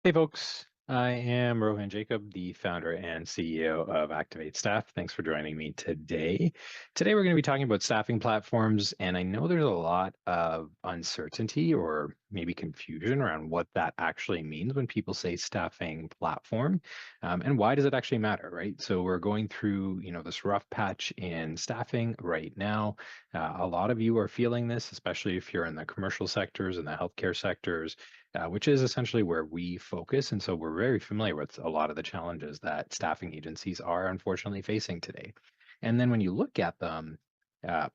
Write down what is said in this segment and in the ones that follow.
Hey folks, I am Rohan Jacob, the founder and CEO of ActivateStaff. Thanks for joining me today. Today we're going to be talking about staffing platforms, and I know there's a lot of uncertainty or maybe confusion around what that actually means when people say staffing platform, and why does it actually matter, right? So we're going through, this rough patch in staffing right now. A lot of you are feeling this, especially if you're in the commercial sectors and the healthcare sectors, which is essentially where we focus. And so we're very familiar with a lot of the challenges that staffing agencies are unfortunately facing today. And then when you look at them,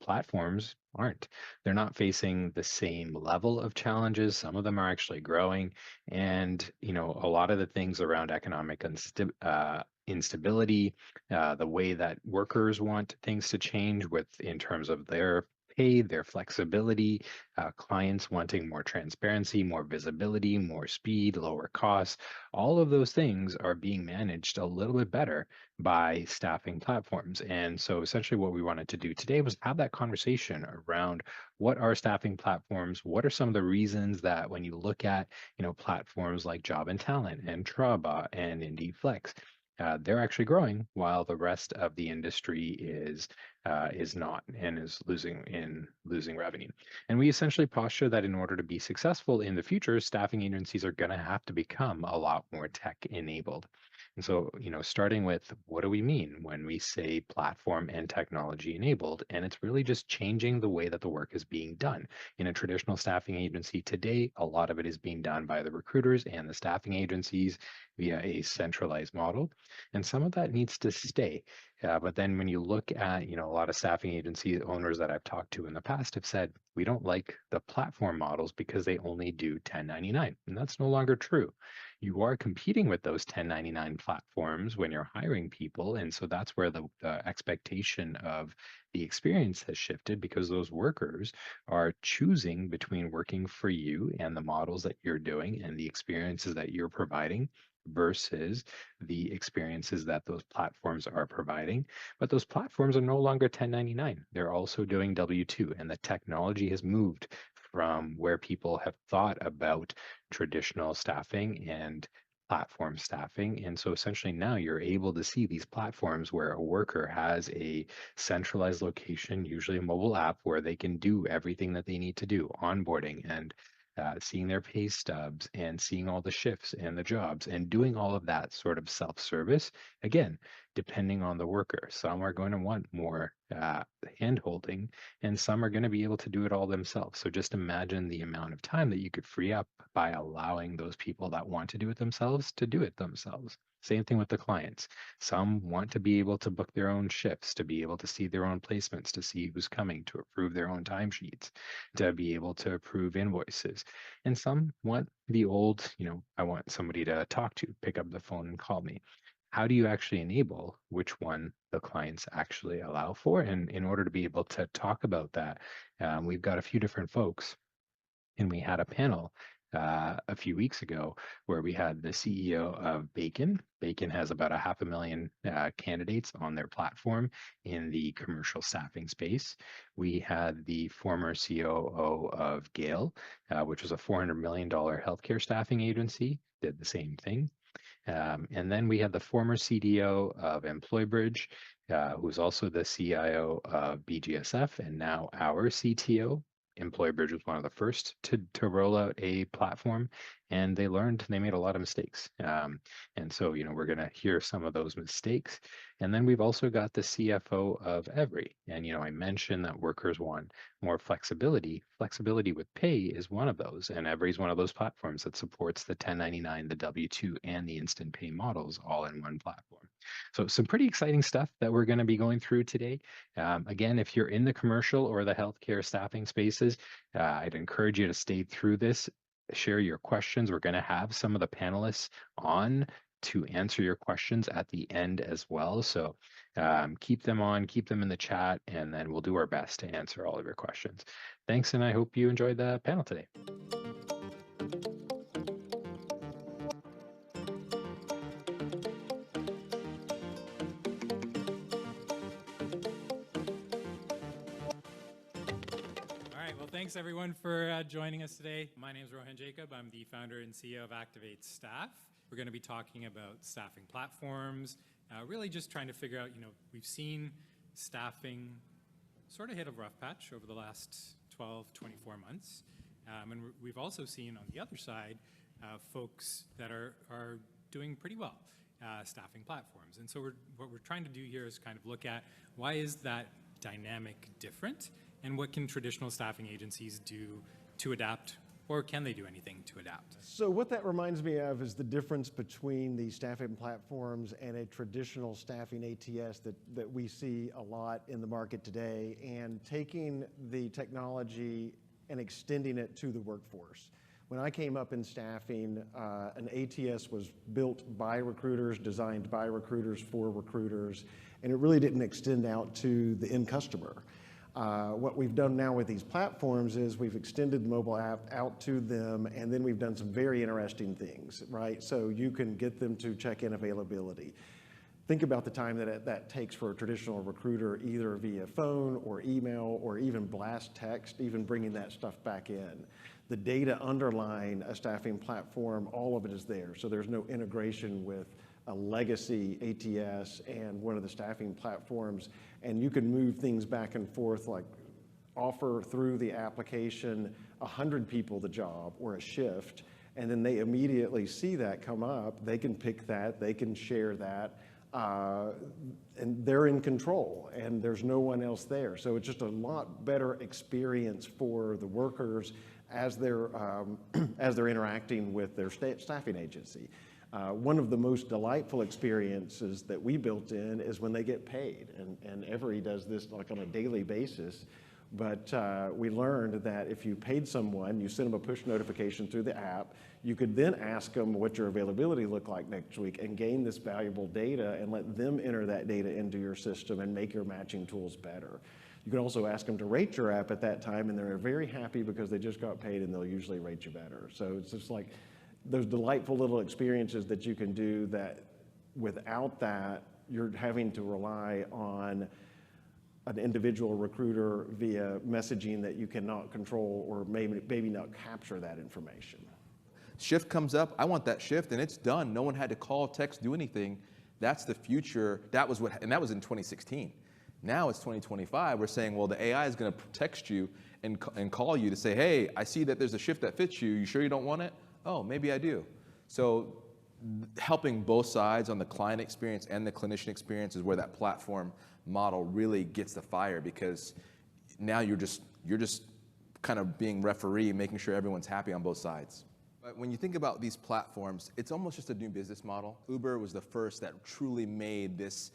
platforms aren't. They're not facing the same level of challenges. Some of them are actually growing. And, a lot of the things around economic instability, the way that workers want things to change with in terms of their pay, their flexibility, clients wanting more transparency, more visibility, more speed, lower costs. All of those things are being managed a little bit better by staffing platforms. And so essentially what we wanted to do today was have that conversation around what are staffing platforms? What are some of the reasons that when you look at, platforms like Job and Talent and Traba and Indeed Flex, they're actually growing while the rest of the industry is not and is losing revenue. And we essentially posture that in order to be successful in the future, staffing agencies are going to have to become a lot more tech enabled. And so, starting with what do we mean when we say platform and technology enabled? And it's really just changing the way that the work is being done. In a traditional staffing agency today, a lot of it is being done by the recruiters and the staffing agencies via a centralized model. And some of that needs to stay. But then when you look at, a lot of staffing agency owners that I've talked to in the past have said, we don't like the platform models because they only do 1099. And that's no longer true. You are competing with those 1099 platforms when you're hiring people. And so that's where the expectation of the experience has shifted because those workers are choosing between working for you and the models that you're doing and the experiences that you're providing versus the experiences that those platforms are providing. But those platforms are no longer 1099. They're also doing W-2, and the technology has moved from where people have thought about traditional staffing and platform staffing. And so essentially now you're able to see these platforms where a worker has a centralized location, usually a mobile app, where they can do everything that they need to do, onboarding and seeing their pay stubs and seeing all the shifts and the jobs and doing all of that sort of self-service. Again, depending on the worker, some are going to want more hand holding and some are going to be able to do it all themselves. So just imagine the amount of time that you could free up by allowing those people that want to do it themselves to do it themselves. Same thing with the clients. Some want to be able to book their own shifts, to be able to see their own placements, to see who's coming, to approve their own timesheets, to be able to approve invoices. And some want the old, I want somebody to talk to, pick up the phone and call me. How do you actually enable which one the clients actually allow for? And in order to be able to talk about that, we've got a few different folks and we had a panel a few weeks ago where we had the CEO of Bacon. Bacon has about 500,000 candidates on their platform in the commercial staffing space. We had the former COO of Gale, which was a $400 million healthcare staffing agency, did the same thing. And then we had the former CDO of EmployBridge, who's also the CIO of BGSF and now our CTO. EmployBridge was one of the first to roll out a platform, and they made a lot of mistakes. And so, we're going to hear some of those mistakes. And then we've also got the CFO of Everee. And, I mentioned that workers want more flexibility. Flexibility with pay is one of those. And Everee is one of those platforms that supports the 1099, the W-2, and the instant pay models all in one platform. So some pretty exciting stuff that we're going to be going through today. Again, if you're in the commercial or the healthcare staffing spaces, I'd encourage you to stay through this, share your questions. We're going to have some of the panelists on to answer your questions at the end as well. So keep them on, keep them in the chat, and then we'll do our best to answer all of your questions. Thanks, and I hope you enjoyed the panel today. Thanks everyone for joining us today. My name is Rohan Jacob. I'm the founder and CEO of ActivateStaff. We're going to be talking about staffing platforms, really just trying to figure out, we've seen staffing sort of hit a rough patch over the last 12, 24 months. And we've also seen on the other side, folks that are doing pretty well, staffing platforms. And so what we're trying to do here is kind of look at why is that dynamic different, and what can traditional staffing agencies do to adapt, or can they do anything to adapt? So what that reminds me of is the difference between the staffing platforms and a traditional staffing ATS that we see a lot in the market today, and taking the technology and extending it to the workforce. When I came up in staffing, an ATS was built by recruiters, designed by recruiters for recruiters, and it really didn't extend out to the end customer. What we've done now with these platforms is we've extended the mobile app out to them, and then we've done some very interesting things, right? So you can get them to check in availability. Think about the time that takes for a traditional recruiter, either via phone or email or even blast text, even bringing that stuff back in. The data underlying a staffing platform, all of it is there. So there's no integration with a legacy ATS and one of the staffing platforms. And you can move things back and forth, like offer through the application 100 people the job or a shift, and then they immediately see that come up. They can pick that, they can share that, and they're in control, and there's no one else there. So it's just a lot better experience for the workers as they're interacting with their staffing agency. One of the most delightful experiences that we built in is when they get paid, and Everee does this like on a daily basis. But we learned that if you paid someone, you send them a push notification through the app, you could then ask them what your availability looked like next week and gain this valuable data and let them enter that data into your system and make your matching tools better. You can also ask them to rate your app at that time, and they're very happy because they just got paid, and they'll usually rate you better. So it's just like those delightful little experiences that you can do that without that, you're having to rely on an individual recruiter via messaging that you cannot control or maybe not capture that information. Shift comes up, I want that shift, and it's done. No one had to call, text, do anything. That's the future. That was in 2016. Now it's 2025. We're saying, well, the AI is going to text you and call you to say, hey, I see that there's a shift that fits you. You sure you don't want it? Oh, maybe I do. So helping both sides on the client experience and the clinician experience is where that platform model really gets the fire, because now you're just kind of being referee, making sure everyone's happy on both sides. But when you think about these platforms, it's almost just a new business model. Uber was the first that truly made this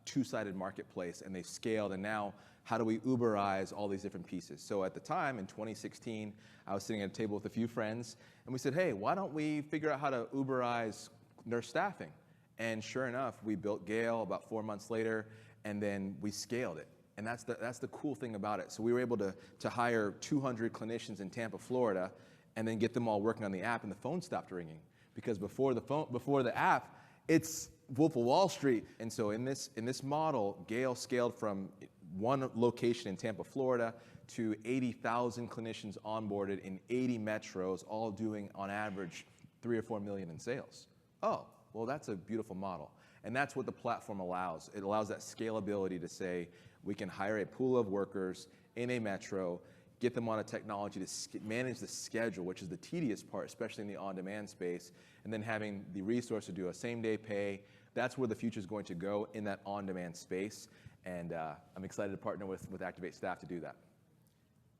two-sided marketplace, and they've scaled, and now how do we Uberize all these different pieces? So at the time, in 2016, I was sitting at a table with a few friends, and we said, hey, why don't we figure out how to Uberize nurse staffing? And sure enough, we built Gale about 4 months later, and then we scaled it. And that's the cool thing about it. So we were able to hire 200 clinicians in Tampa, Florida, and then get them all working on the app, and the phone stopped ringing. Because before the app, it's Wolf of Wall Street. And so in this model, Gale scaled from one location in Tampa, Florida, to 80,000 clinicians onboarded in 80 metros, all doing on average 3 or 4 million in sales. Oh, well, that's a beautiful model. And that's what the platform allows. It allows that scalability to say, we can hire a pool of workers in a metro, get them on a technology to manage the schedule, which is the tedious part, especially in the on-demand space, and then having the resource to do a same-day pay. That's where the future is going to go, in that on-demand space. And I'm excited to partner with ActivateStaff to do that.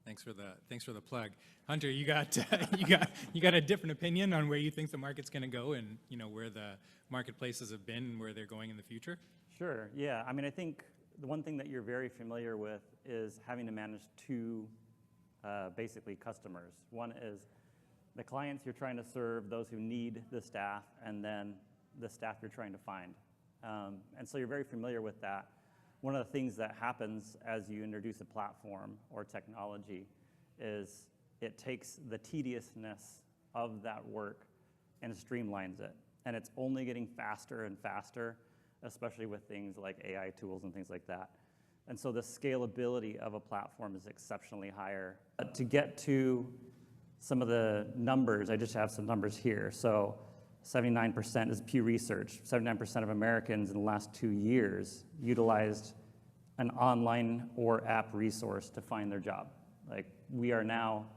Thanks for the plug, Hunter. You got a different opinion on where you think the market's going to go, and where the marketplaces have been and where they're going in the future. Sure. Yeah. I mean, I think the one thing that you're very familiar with is having to manage two basically customers. One is the clients you're trying to serve, those who need the staff, and then the staff you're trying to find. And so you're very familiar with that. One of the things that happens as you introduce a platform or technology is it takes the tediousness of that work and streamlines it. And it's only getting faster and faster, especially with things like AI tools and things like that. And so the scalability of a platform is exceptionally higher. To get to some of the numbers, I just have some numbers here. So 79% is Pew Research. 79% of Americans in the last 2 years utilized an online or app resource to find their job. Like, we are now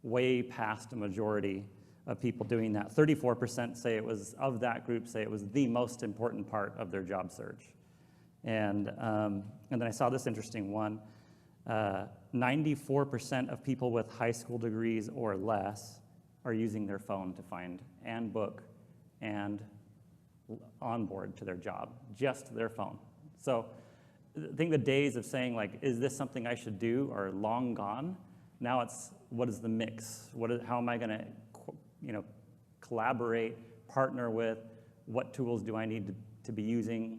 way past a majority of people doing that. 34% say it was, of that group, say it was the most important part of their job search. And then I saw this interesting one. 94% of people with high school degrees or less are using their phone to find and book and onboard to their job, just their phone. So I think the days of saying, like, is this something I should do, are long gone. Now it's, what is the mix? How am I going to, collaborate, partner with? What tools do I need to be using?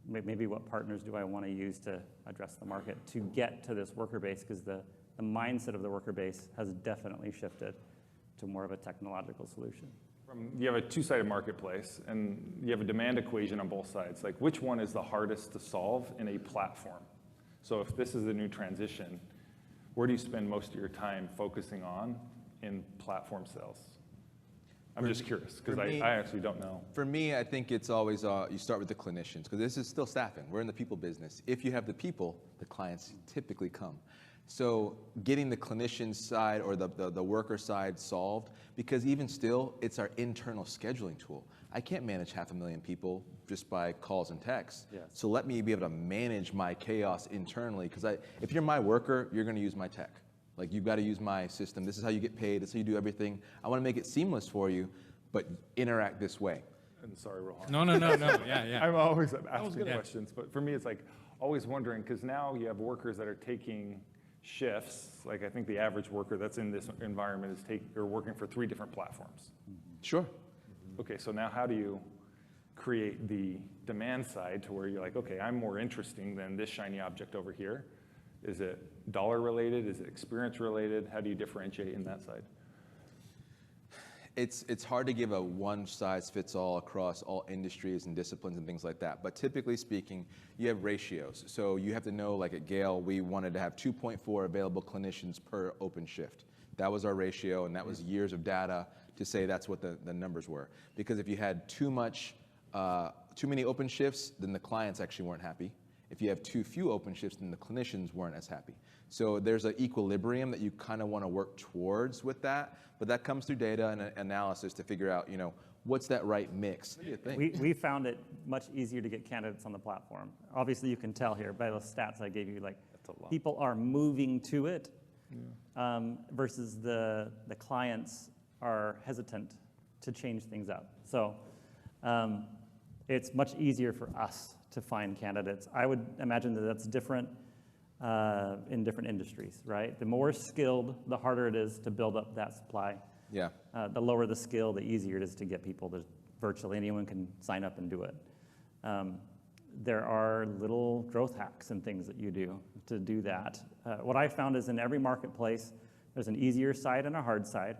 Maybe what partners do I want to use to address the market to get to this worker base? Because the mindset of the worker base has definitely shifted to more of a technological solution. You have a two-sided marketplace, and you have a demand equation on both sides. Like, which one is the hardest to solve in a platform? So if this is a new transition, where do you spend most of your time focusing on in platform sales? I'm just curious, because I actually don't know. For me, I think it's always, you start with the clinicians, because this is still staffing. We're in the people business. If you have the people, the clients typically come. So getting the clinician side or the worker side solved, because even still, it's our internal scheduling tool. I can't manage 500,000 people just by calls and texts. Yes. So let me be able to manage my chaos internally, because if you're my worker, you're going to use my tech. Like, you've got to use my system. This is how you get paid. This is how you do everything. I want to make it seamless for you, but interact this way. And sorry, Rohan. No. Yeah. I'm always asking questions, but for me, it's like always wondering, because now you have workers that are taking shifts. Like, I think the average worker that's in this environment is working for 3 different platforms. Sure. Okay, so now how do you create the demand side to where you're like, okay, I'm more interesting than this shiny object over here? Is it dollar related? Is it experience related? How do you differentiate in that side? It's hard to give a one-size-fits-all across all industries and disciplines and things like that. But typically speaking, you have ratios. So you have to know, like at Gale, we wanted to have 2.4 available clinicians per open shift. That was our ratio, and that was years of data to say that's what the numbers were. Because if you had too many open shifts, then the clients actually weren't happy. If you have too few open shifts, then the clinicians weren't as happy. So there's an equilibrium that you kind of want to work towards with that, but that comes through data and analysis to figure out, what's that right mix? We found it much easier to get candidates on the platform. Obviously, you can tell here by the stats I gave you, like, people are moving to it versus the clients are hesitant to change things up. So it's much easier for us to find candidates. I would imagine that that's different in different industries, right? The more skilled, the harder it is to build up that supply. Yeah. The lower the skill, the easier it is to get people. Virtually anyone can sign up and do it. There are little growth hacks and things that you do to do that. What I found is in every marketplace, there's an easier side and a hard side,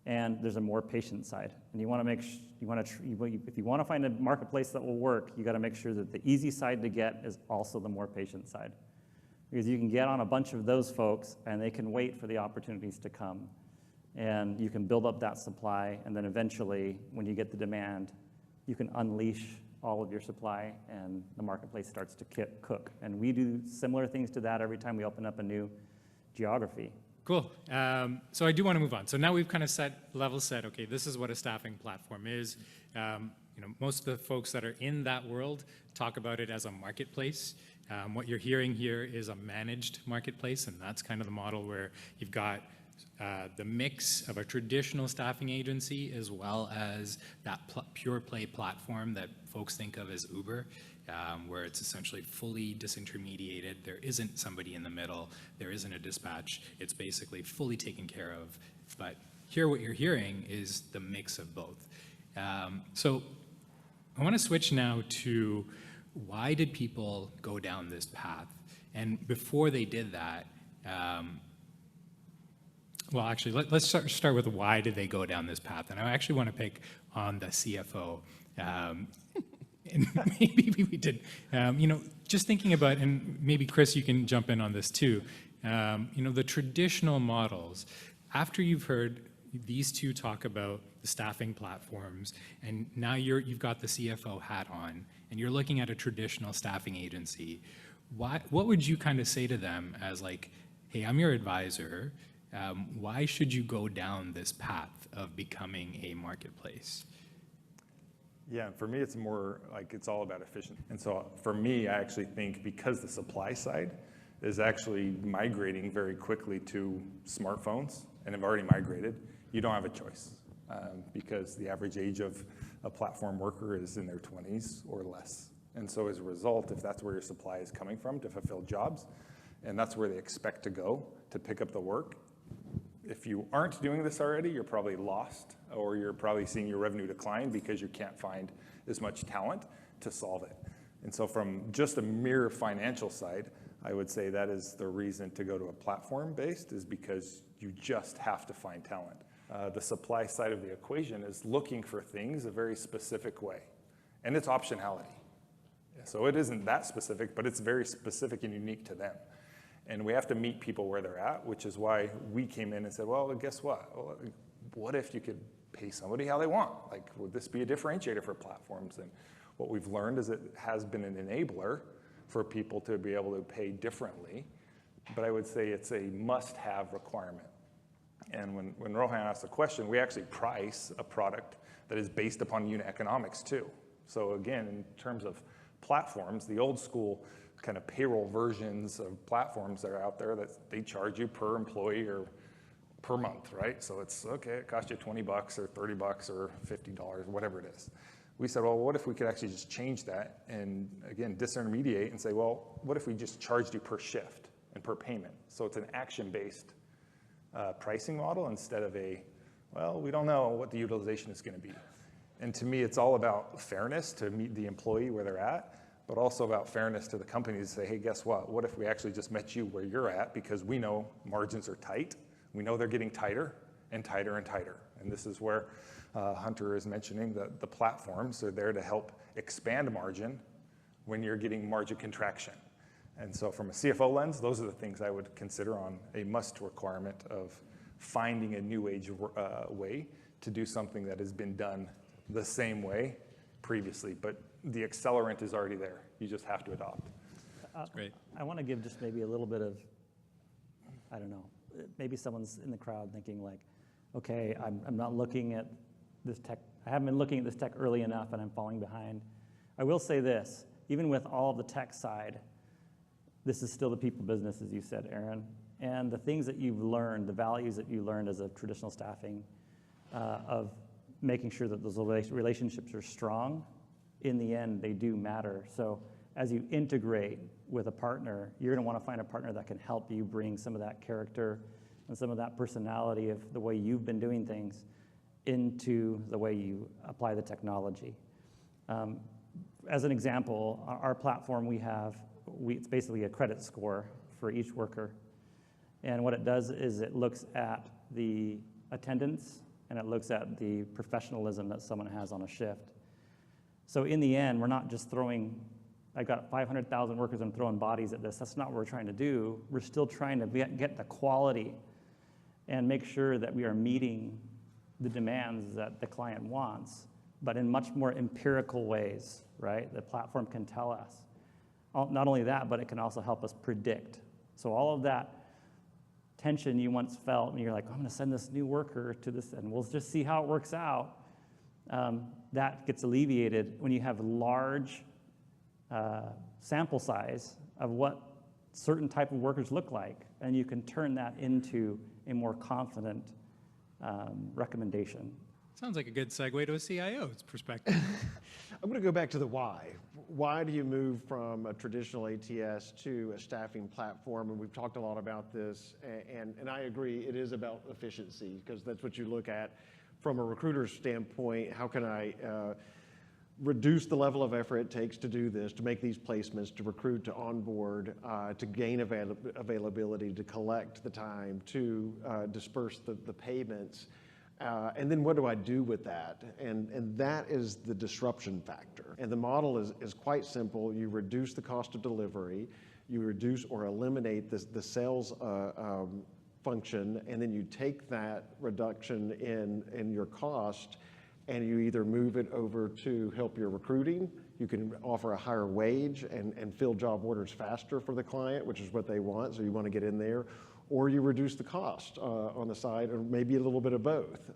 and there's a more patient side. And you want to make if you want to find a marketplace that will work, you got to make sure that the easy side to get is also the more patient side, because you can get on a bunch of those folks, and they can wait for the opportunities to come, and you can build up that supply, and then eventually, when you get the demand, you can unleash all of your supply, and the marketplace starts to cook. And we do similar things to that every time we open up a new geography. Cool. So I do want to move on. So now we've kind of level set, okay, this is what a staffing platform is. Most of the folks that are in that world talk about it as a marketplace. What you're hearing here is a managed marketplace, and that's kind of the model where you've got the mix of a traditional staffing agency as well as that pure play platform that folks think of as Uber, where it's essentially fully disintermediated. There isn't somebody in the middle. There isn't a dispatch. It's basically fully taken care of. But here what you're hearing is the mix of both. So I want to switch now to why did people go down this path? And before they did that, well, actually, let's start with why did they go down this path? And I actually want to pick on the CFO. and maybe we did. Just thinking about, and maybe Chris, you can jump in on this too. The traditional models, after you've heard these two talk about the staffing platforms, and now you've got the CFO hat on, and you're looking at a traditional staffing agency, what would you kind of say to them as like, hey, I'm your advisor. Why should you go down this path of becoming a marketplace? Yeah, for me, it's more like it's all about efficiency. And so for me, I actually think because the supply side is actually migrating very quickly to smartphones and have already migrated, you don't have a choice because the average age of a platform worker is in their 20s or less. And so as a result, if that's where your supply is coming from to fulfill jobs, and that's where they expect to go to pick up the work, if you aren't doing this already, you're probably lost, or you're probably seeing your revenue decline because you can't find as much talent to solve it. And so from just a mere financial side, I would say that is the reason to go to a platform-based, is because you just have to find talent. The supply side of the equation is looking for things a very specific way, and it's optionality. So it isn't that specific, but it's very specific and unique to them. And we have to meet people where they're at, which is why we came in and said, well, guess what? Well, what if you could pay somebody how they want? Like, would this be a differentiator for platforms? And what we've learned is it has been an enabler for people to be able to pay differently. But I would say it's a must-have requirement. And when Rohan asked the question, we actually price a product that is based upon unit economics too. So again, in terms of platforms, the old school kind of payroll versions of platforms that are out there, that they charge you per employee or per month, right? So it's, okay, it costs you $20 or $30 or $50, whatever it is. We said, well, what if we could actually just change that and, again, disintermediate and say, well, what if we just charged you per shift and per payment? So it's an action-based pricing model instead of well, we don't know what the utilization is going to be. And to me, it's all about fairness to meet the employee where they're at, but also about fairness to the company to say, hey, guess what? What if we actually just met you where you're at, because we know margins are tight. We know they're getting tighter and tighter and tighter. And this is where Hunter is mentioning that the platforms are there to help expand margin when you're getting margin contraction. And so from a CFO lens, those are the things I would consider on a must requirement of finding a new age way to do something that has been done the same way previously. But the accelerant is already there. You just have to adopt. That's great. I want to give just maybe a little bit of, I don't know, maybe someone's in the crowd thinking like, okay, I'm not looking at this tech, I haven't been looking at this tech early enough and I'm falling behind. I will say this, even with all of the tech side, this is still the people business, as you said, Aaron. And the things that you've learned, the values that you learned as a traditional staffing, of making sure that those relationships are strong, in the end, they do matter. So as you integrate with a partner, you're going to want to find a partner that can help you bring some of that character and some of that personality of the way you've been doing things into the way you apply the technology. As an example, our platform, it's basically a credit score for each worker. And what it does is it looks at the attendance and it looks at the professionalism that someone has on a shift. So in the end, we're not just I got 500,000 workers and throwing bodies at this. That's not what we're trying to do. We're still trying to get the quality and make sure that we are meeting the demands that the client wants, but in much more empirical ways, right? The platform can tell us. Not only that, but it can also help us predict. So all of that tension you once felt, and you're like, I'm going to send this new worker to this, and we'll just see how it works out. That gets alleviated when you have large sample size of what certain type of workers look like, and you can turn that into a more confident recommendation. Sounds like a good segue to a CIO's perspective. I'm going to go back to the why. Why do you move from a traditional ATS to a staffing platform? And we've talked a lot about this, and I agree, it is about efficiency, because that's what you look at from a recruiter's standpoint. How can I reduce the level of effort it takes to do this, to make these placements, to recruit, to onboard, to gain availability, to collect the time, to disperse the payments? And then what do I do with that? And that is the disruption factor. And the model is quite simple. You reduce the cost of delivery, you reduce or eliminate the sales function, and then you take that reduction in your cost and you either move it over to help your recruiting. You can offer a higher wage and fill job orders faster for the client, which is what they want, so you want to get in there. Or you reduce the cost on the side, or maybe a little bit of both.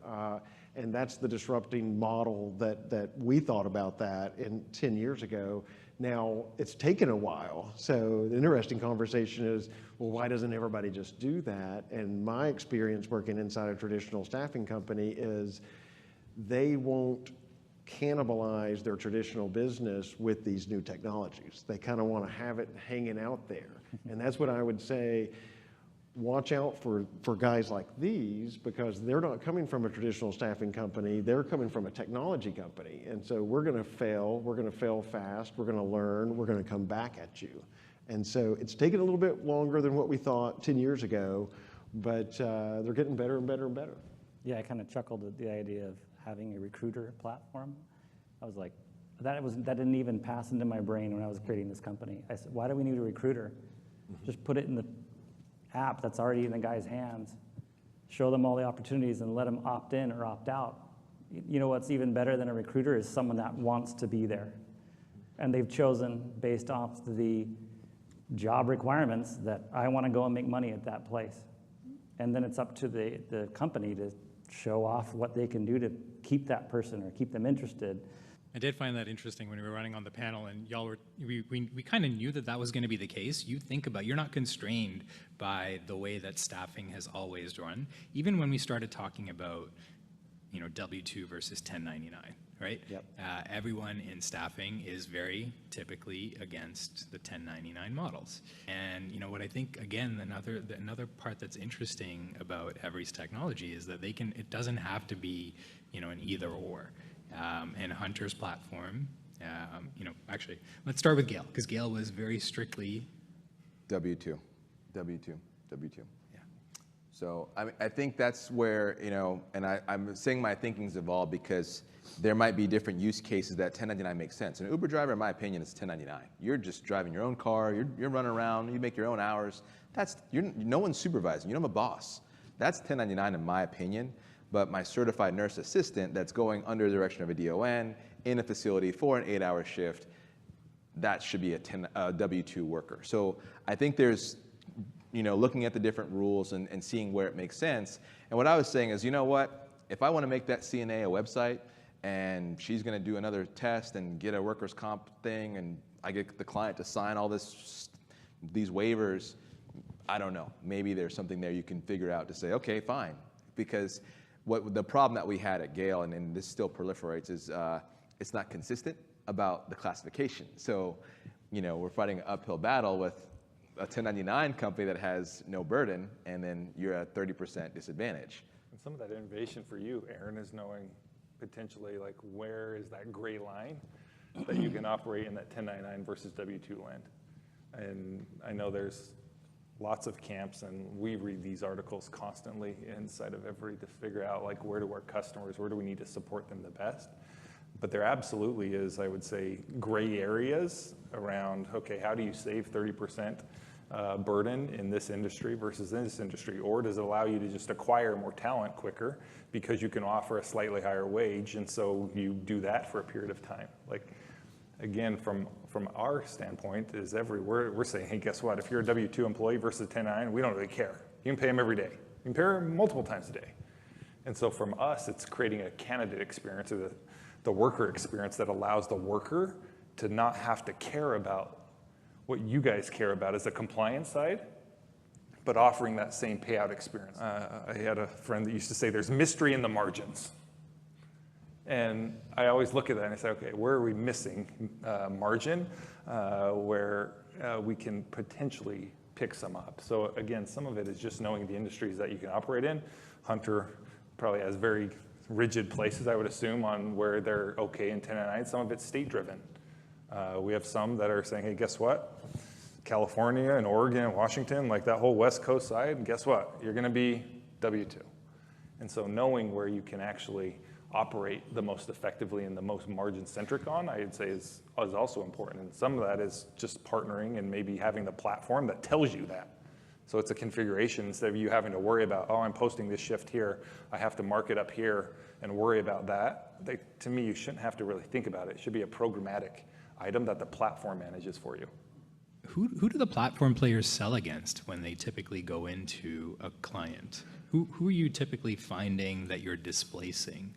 And that's the disrupting model that we thought about that 10 years ago. Now, it's taken a while. So the interesting conversation is, well, why doesn't everybody just do that? And my experience working inside a traditional staffing company is they won't cannibalize their traditional business with these new technologies. They kind of want to have it hanging out there. And that's what I would say. Watch out for guys like these, because they're not coming from a traditional staffing company, they're coming from a technology company. And so we're going to fail fast, we're going to learn, we're going to come back at you. And so it's taken a little bit longer than what we thought 10 years ago, but they're getting better and better and better. Yeah, I kind of chuckled at the idea of having a recruiter platform. I was like, that didn't even pass into my brain when I was creating this company. I said, why do we need a recruiter? Just put it in the app that's already in the guy's hands, show them all the opportunities and let them opt in or opt out. You know what's even better than a recruiter is someone that wants to be there. And they've chosen based off the job requirements that I want to go and make money at that place. And then it's up to the company to show off what they can do to keep that person or keep them interested. I did find that interesting when we were running on the panel, and y'all were, we kind of knew that was going to be the case. You think about, you're not constrained by the way that staffing has always run. Even when we started talking about, W-2 versus 1099, right? Yep. Everyone in staffing is very typically against the 1099 models. And what I think, again, another part that's interesting about Everee's technology is that it doesn't have to be, an either or. And Hunter's platform, actually, let's start with Gale, because Gale was very strictly W2. Yeah. So I think that's where, and I'm saying my thinking's evolved because there might be different use cases that 1099 makes sense. An Uber driver, in my opinion, is 1099. You're just driving your own car, you're running around, you make your own hours. No one's supervising you. I'm a boss. That's 1099 in my opinion. But my certified nurse assistant that's going under the direction of a DON in a facility for an 8-hour shift, that should be a W-2 worker. So I think there's, looking at the different rules and seeing where it makes sense. And what I was saying is, you know what? If I want to make that CNA a website and she's going to do another test and get a workers' comp thing and I get the client to sign all these waivers, I don't know. Maybe there's something there you can figure out to say, okay, fine. Because the problem that we had at Gale, and this still proliferates, is it's not consistent about the classification. So, we're fighting an uphill battle with a 1099 company that has no burden, and then you're at 30% disadvantage. And some of that innovation for you, Aaron, is knowing potentially like where is that gray line that you can operate in that 1099 versus W-2 land. And I know there's lots of camps, and we read these articles constantly inside of Everee to figure out like where do we need to support them the best. But there absolutely is, I would say, gray areas around, okay, how do you save 30% burden in this industry versus in this industry? Or does it allow you to just acquire more talent quicker because you can offer a slightly higher wage, and so you do that for a period of time? Like, again, from our standpoint is we're saying, hey, guess what? If you're a W-2 employee versus a 1099, we don't really care. You can pay them every day. You can pay them multiple times a day. And so from us, it's creating a candidate experience, or the worker experience that allows the worker to not have to care about what you guys care about as the compliance side, but offering that same payout experience. I had a friend that used to say there's mystery in the margins. And I always look at that and I say, okay, where are we missing margin where we can potentially pick some up? So again, some of it is just knowing the industries that you can operate in. Hunter probably has very rigid places, I would assume, on where they're okay in 1099. Some of it's state-driven. We have some that are saying, hey, guess what? California and Oregon and Washington, like that whole West Coast side, guess what? You're going to be W-2. And so knowing where you can actually operate the most effectively and the most margin-centric on, I'd say is also important. And some of that is just partnering and maybe having the platform that tells you that. So it's a configuration instead of you having to worry about, oh, I'm posting this shift here, I have to mark it up here and worry about that. To me, you shouldn't have to really think about it. It should be a programmatic item that the platform manages for you. Who do the platform players sell against when they typically go into a client? Who are you typically finding that you're displacing?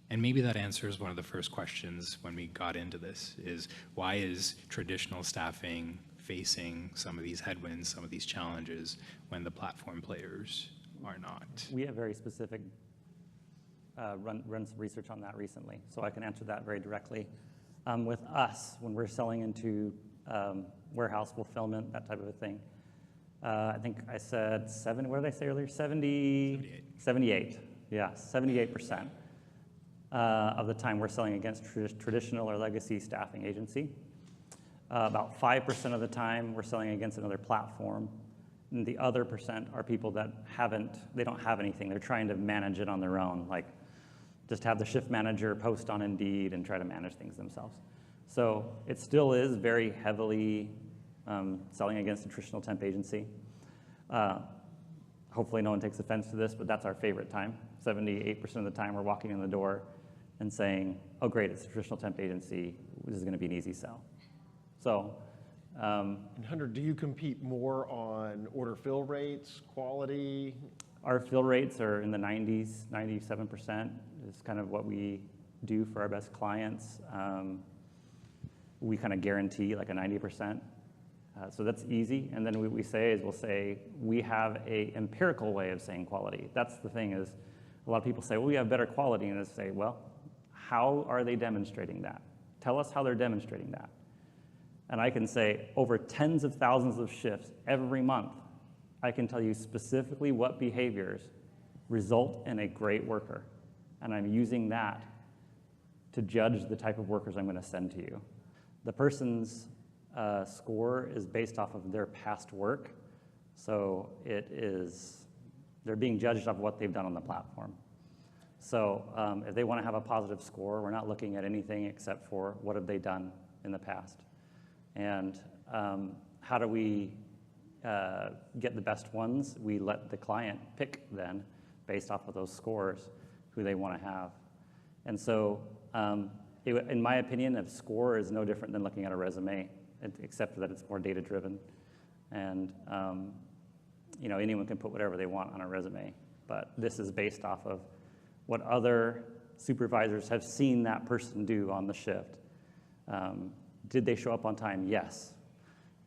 And maybe that answers one of the first questions when we got into this, is why is traditional staffing facing some of these headwinds, some of these challenges, when the platform players are not? We have very specific, run some research on that recently, so I can answer that very directly. With us, when we're selling into warehouse fulfillment, that type of a thing, I think I said what did I say earlier? 78. Yeah, 78%. Of the time we're selling against traditional or legacy staffing agency. About 5% of the time we're selling against another platform. And the other percent are people that they don't have anything. They're trying to manage it on their own, like just have the shift manager post on Indeed and try to manage things themselves. So it still is very heavily selling against a traditional temp agency. Hopefully no one takes offense to this, but that's our favorite time. 78% of the time we're walking in the door and saying, oh great, it's a traditional temp agency, this is gonna be an easy sell. So. And Hunter, do you compete more on order fill rates, quality? Our fill rates are in the 90s, 97% is kind of what we do for our best clients. We kind of guarantee like a 90%. So that's easy. And then what we say is we have a empirical way of saying quality. That's the thing is, a lot of people say, well, we have better quality. And I say, well, how are they demonstrating that? Tell us how they're demonstrating that. And I can say over tens of thousands of shifts every month, I can tell you specifically what behaviors result in a great worker. And I'm using that to judge the type of workers I'm going to send to you. The person's score is based off of their past work. So they're being judged off what they've done on the platform. So if they want to have a positive score, we're not looking at anything except for what have they done in the past. And how do we get the best ones? We let the client pick then, based off of those scores, who they want to have. And so in my opinion, a score is no different than looking at a resume, except that it's more data-driven. And anyone can put whatever they want on a resume, but this is based off of what other supervisors have seen that person do on the shift. Did they show up on time? Yes.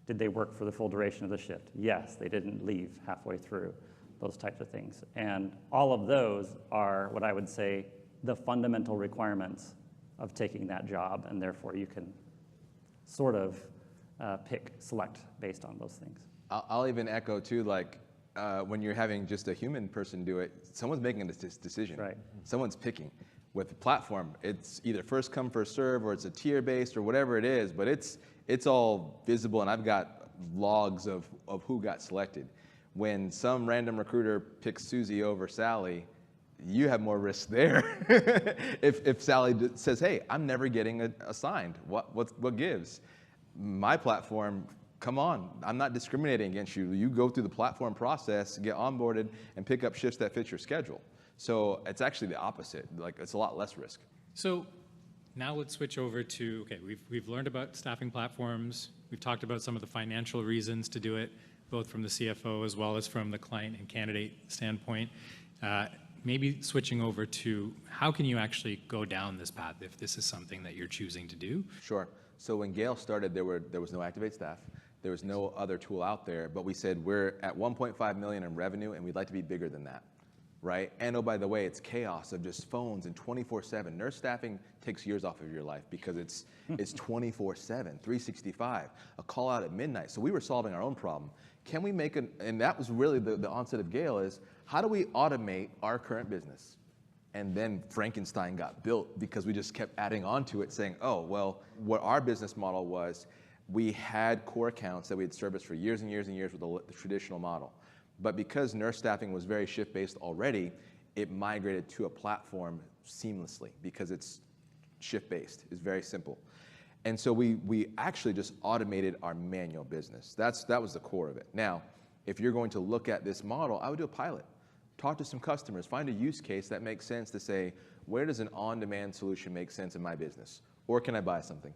Did they work for the full duration of the shift? Yes. They didn't leave halfway through, those types of things. And all of those are what I would say the fundamental requirements of taking that job, and therefore you can sort of select based on those things. I'll even echo too, like when you're having just a human person do it, someone's making this decision. Right. Someone's picking. With the platform, it's either first come, first serve, or it's a tier based or whatever it is, but it's all visible, and I've got logs of who got selected. When some random recruiter picks Susie over Sally, you have more risk there. if Sally says, hey, I'm never getting assigned, what gives? My platform, come on, I'm not discriminating against you. You go through the platform process, get onboarded, and pick up shifts that fit your schedule. So it's actually the opposite. Like, it's a lot less risk. So now let's switch over to, okay, we've learned about staffing platforms. We've talked about some of the financial reasons to do it, both from the CFO as well as from the client and candidate standpoint. Maybe switching over to how can you actually go down this path if this is something that you're choosing to do? Sure. So when Gale started, there was no ActivateStaff. There was no other tool out there, but we said we're at 1.5 million in revenue and we'd like to be bigger than that. Right? And oh, by the way, it's chaos of just phones and 24/7. Nurse staffing takes years off of your life because it's 24/7, 365, a call out at midnight. So we were solving our own problem. Can we make and that was really the onset of Gale is, how do we automate our current business? And then Frankenstein got built because we just kept adding on to it saying, oh, well, what our business model was, we had core accounts that we had serviced for years and years and years with the traditional model. But because nurse staffing was very shift-based already, it migrated to a platform seamlessly because it's shift-based. It's very simple. And so we actually just automated our manual business. That was the core of it. Now, if you're going to look at this model, I would do a pilot. Talk to some customers. Find a use case that makes sense to say, where does an on-demand solution make sense in my business? Or can I buy something?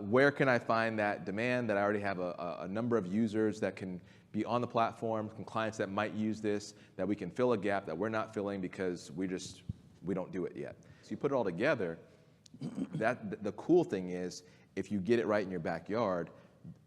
Where can I find that demand that I already have a number of users that can be on the platform, and clients that might use this, that we can fill a gap that we're not filling because we don't do it yet. So you put it all together, the cool thing is, if you get it right in your backyard,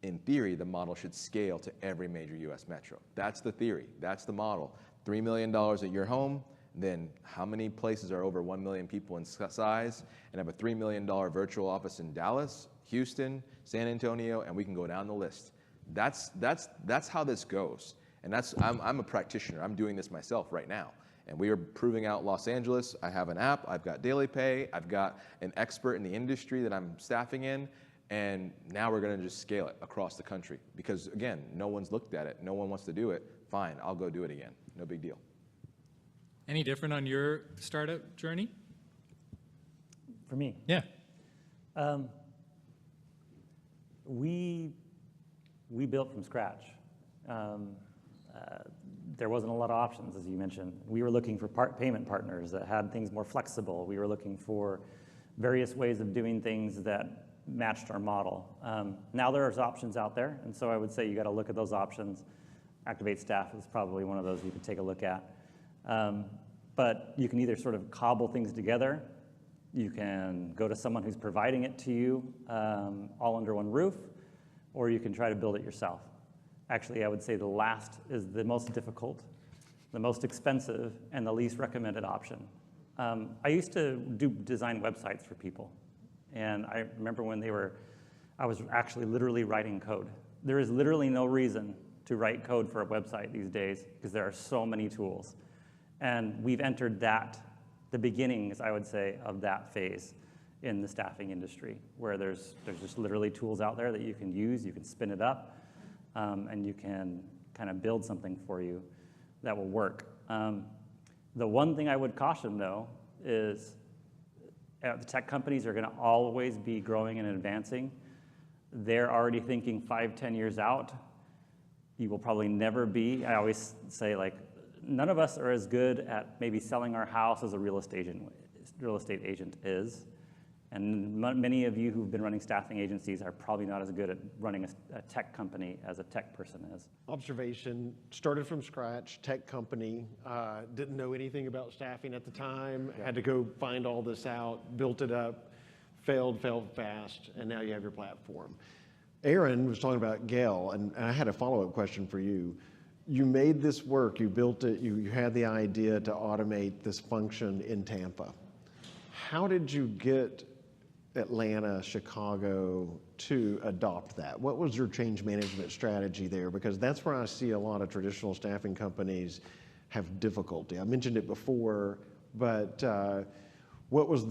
in theory, the model should scale to every major US metro. That's the theory, that's the model. $3 million at your home, then how many places are over 1 million people in size and have a $3 million virtual office in Dallas, Houston, San Antonio, and we can go down the list. That's how this goes. And I'm a practitioner, I'm doing this myself right now. And we are proving out Los Angeles. I have an app, I've got daily pay, I've got an expert in the industry that I'm staffing in, and now we're gonna just scale it across the country. Because again, no one's looked at it, no one wants to do it, fine, I'll go do it again, no big deal. Any different on your startup journey? For me? Yeah. We built from scratch. There wasn't a lot of options, as you mentioned. We were looking for payment partners that had things more flexible. We were looking for various ways of doing things that matched our model. Now there's options out there, and so I would say you got to look at those options. ActivateStaff is probably one of those you can take a look at. But you can either sort of cobble things together, you can go to someone who's providing it to you all under one roof, or you can try to build it yourself. Actually, I would say the last is the most difficult, the most expensive, and the least recommended option. I used to design websites for people, and I remember when I was actually literally writing code. There is literally no reason to write code for a website these days because there are so many tools. And we've entered the beginnings, I would say, of that phase in the staffing industry, where there's just literally tools out there that you can use, you can spin it up, and you can kind of build something for you that will work. The one thing I would caution, though, is the tech companies are going to always be growing and advancing. They're already thinking 5-10 years out. You will probably never be. I always say, like, none of us are as good at maybe selling our house as a real estate agent is. And many of you who've been running staffing agencies are probably not as good at running a tech company as a tech person is. Observation, started from scratch, tech company, didn't know anything about staffing at the time, had to go find all this out, built it up, failed fast, and now you have your platform. Aaron was talking about Gale, and I had a follow-up question for you. You made this work, you built it, you had the idea to automate this function in Tampa. How did you get Atlanta, Chicago to adopt that? What was your change management strategy there? Because that's where I see a lot of traditional staffing companies have difficulty. I mentioned it before, but what was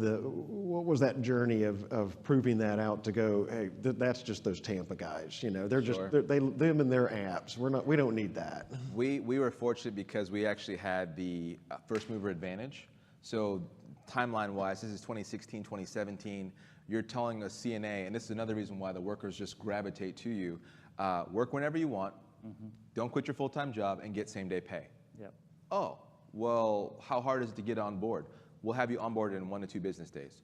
that journey of proving that out to go, hey, that's just those Tampa guys, you know, they're Sure. just them and their apps. We don't need that. We were fortunate because we actually had the first mover advantage. So timeline-wise, this is 2016, 2017. You're telling a CNA, and this is another reason why the workers just gravitate to you, work whenever you want, don't quit your full-time job, and get same-day pay. Yep. Oh, well, how hard is it to get on board? We'll have you onboarded in 1 to 2 business days.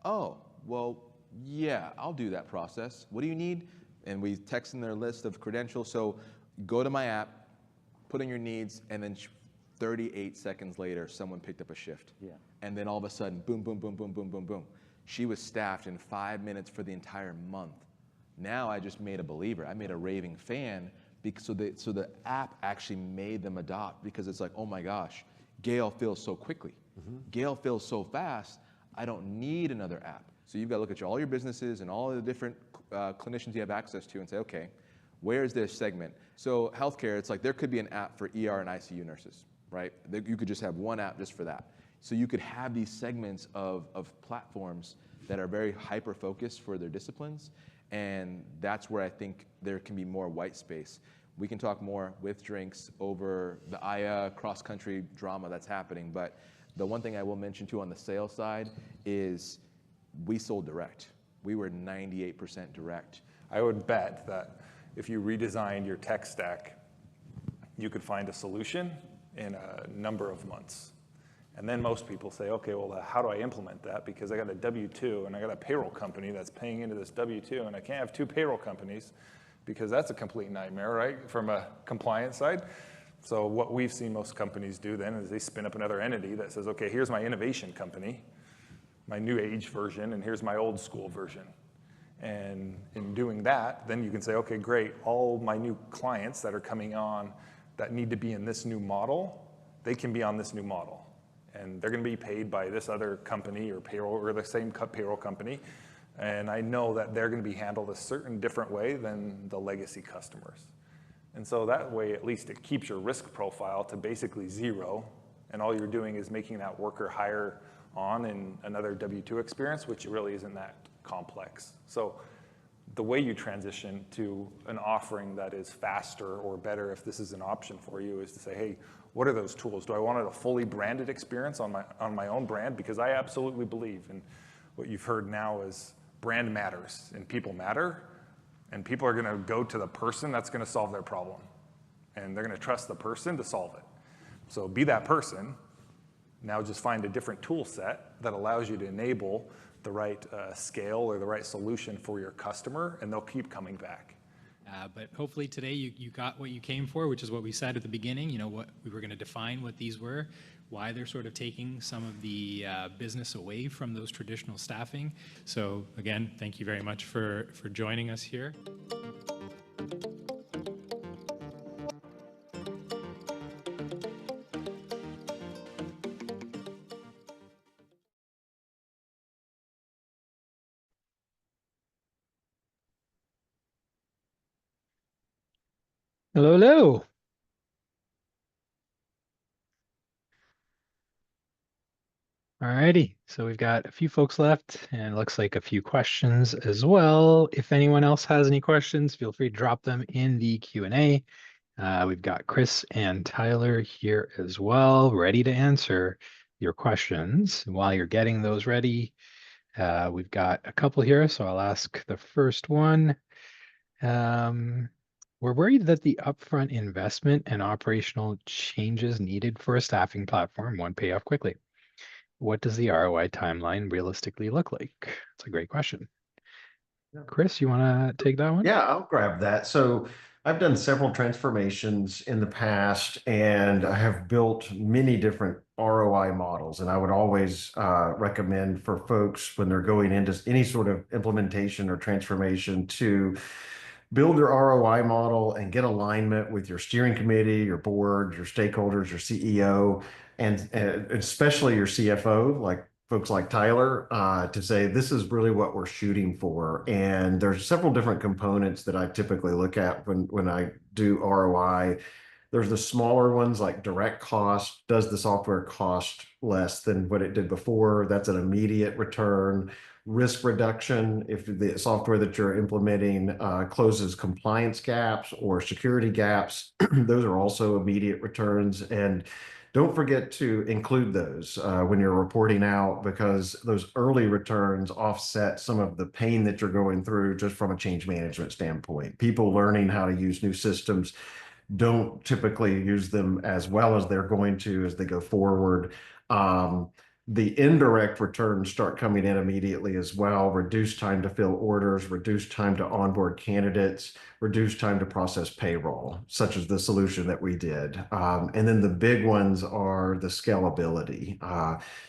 Oh, well, yeah, I'll do that process. What do you need? And we text in their list of credentials. So go to my app, put in your needs, and then 38 seconds later, someone picked up a shift. Yeah. And then all of a sudden, boom, boom, boom, boom, boom, boom, boom. She was staffed in 5 minutes for the entire month. Now I just made a believer. I made a raving fan, because, so the app actually made them adopt, because it's like, oh my gosh, Gale fills so quickly. Gale fills so fast, I don't need another app. So you've got to look at all your businesses and all of the different clinicians you have access to and say, okay, where is this segment? So healthcare, it's like there could be an app for ER and ICU nurses, right? You could just have one app just for that. So you could have these segments of platforms that are very hyper-focused for their disciplines, and that's where I think there can be more white space. We can talk more with drinks over the Aya cross-country drama that's happening. But the one thing I will mention too on the sales side is we sold direct. We were 98% direct. I would bet that if you redesigned your tech stack, you could find a solution in a number of months. And then most people say, okay, well, how do I implement that? Because I got a W-2 and I got a payroll company that's paying into this W-2, and I can't have two payroll companies because that's a complete nightmare, right, from a compliance side. So what we've seen most companies do then is they spin up another entity that says, okay, here's my innovation company, my new age version, and here's my old school version. And in doing that, then you can say, okay, great, all my new clients that are coming on that need to be in this new model, they can be on this new model. And they're going to be paid by this other company or payroll or the same payroll company. And I know that they're going to be handled a certain different way than the legacy customers. And so that way, at least it keeps your risk profile to basically zero. And all you're doing is making that worker hire on in another W-2 experience, which really isn't that complex. So the way you transition to an offering that is faster or better, if this is an option for you, is to say, hey, what are those tools? Do I want a fully branded experience on my own brand? Because I absolutely believe in what you've heard now is brand matters and people matter, and people are going to go to the person that's going to solve their problem, and they're going to trust the person to solve it. So be that person. Now just find a different tool set that allows you to enable the right scale or the right solution for your customer, and they'll keep coming back. But hopefully today you got what you came for, which is what we said at the beginning. You know, what we were going to define what these were, why they're sort of taking some of the business away from those traditional staffing. So again, thank you very much for joining us here. Hello, hello. All righty, so we've got a few folks left, and it looks like a few questions as well. If anyone else has any questions, feel free to drop them in the Q&A. We've got Chris and Tyler here as well, ready to answer your questions. While you're getting those ready, we've got a couple here, so I'll ask the first one. We're worried that the upfront investment and operational changes needed for a staffing platform won't pay off quickly. What does the ROI timeline realistically look like? It's a great question. Yeah. Chris, you want to take that one? Yeah, I'll grab that. So I've done several transformations in the past, and I have built many different ROI models. And I would always recommend for folks when they're going into any sort of implementation or transformation to build their ROI model and get alignment with your steering committee, your board, your stakeholders, your CEO, and especially your CFO, like folks like Tyler, to say this is really what we're shooting for. And there's several different components that I typically look at when I do ROI. There's the smaller ones like direct cost. Does the software cost less than what it did before? That's an immediate return. Risk reduction, if the software that you're implementing closes compliance gaps or security gaps, those are also immediate returns. And don't forget to include those when you're reporting out, because those early returns offset some of the pain that you're going through just from a change management standpoint. People learning how to use new systems don't typically use them as well as they're going to as they go forward. The indirect returns start coming in immediately as well. Reduced time to fill orders, reduced time to onboard candidates, reduced time to process payroll, such as the solution that we did. And then the big ones are the scalability.